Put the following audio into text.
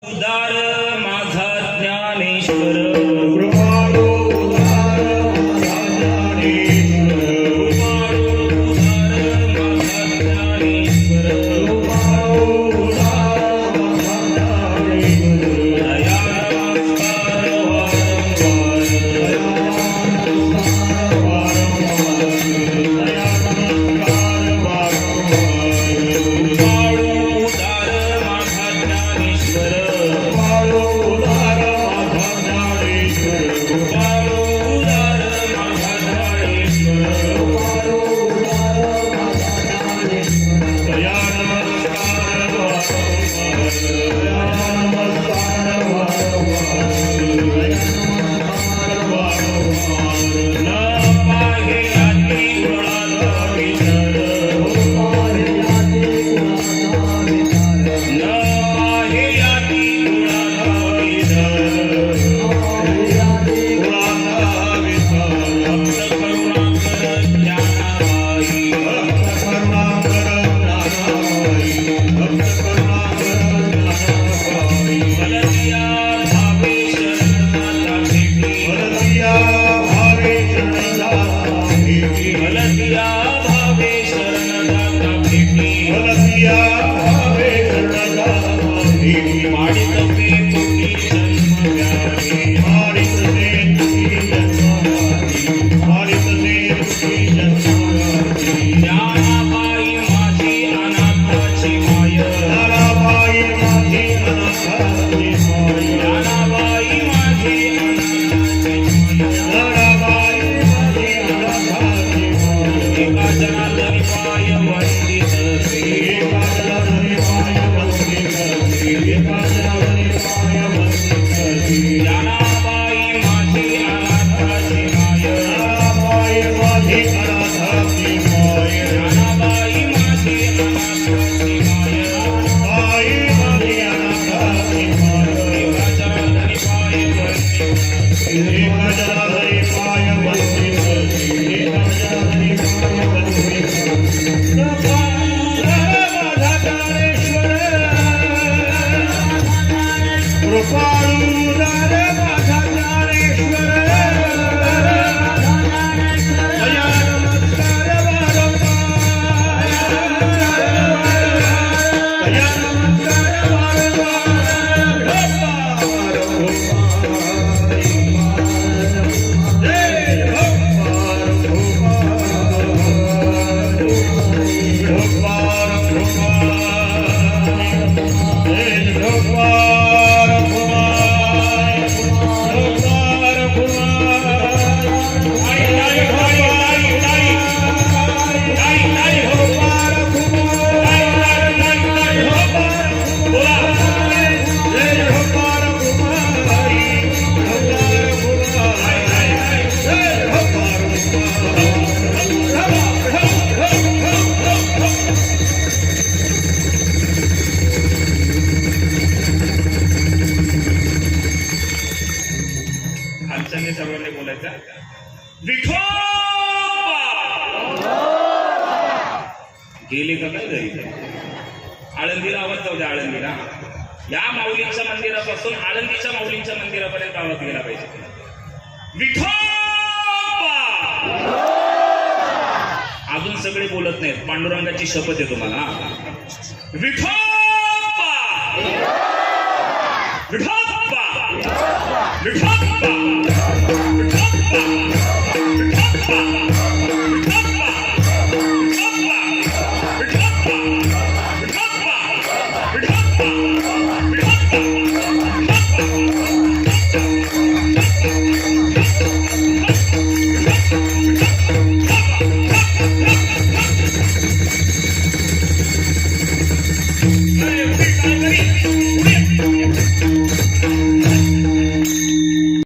उदार माझा ज्ञानेश्वर कृपाळू उदार माझा ज्ञानेश्वर कृपाळू उदार माझा ज्ञानेश्वर कृपाळू उदार माझा ज्ञानेश्वर दया नमस्कार वारंवार कृपाळू उदार माझा ज्ञानेश्वर कृपाळू उदार माझा ज्ञानेश्वर दया नमस्कार न पाहे याती गुणाला विचार न पाहे याती गुणाला विचार भक्त करुणाकर ज्ञानाबाई भलतिया भावे शरणदाता भेटी भलतिया भावे शरणदाता भेटी माडित ते तुटी जन्म व्याधी ज्ञानाबाई माझी अनाथाची माय ज्ञानाबाई माझी अनाथाची माय एका जनार्दनी पाय वंदित ज्ञानाबाई माझी अनाथाची माय ज्ञानाबाई माझी अनाथाची माय एका जनार्दनी पाय वंदित कृपाळूदार माझा ज्ञानेश्वर दया नमस्कार हालचाली सर्वांनी बोलायचा विठोबा गेले का काय घरी आळंदीला आवाज जाऊ द्या आळंदीला या माऊलींच्या मंदिरापासून आळंदीच्या माऊलींच्या मंदिरापर्यंत आवाज गेला पाहिजे विठोबा अजून सगळे बोलत नाहीत पांडुरंगाची शपथ आहे तुम्हाला विठोबा विठोबा विठोबा विठोबा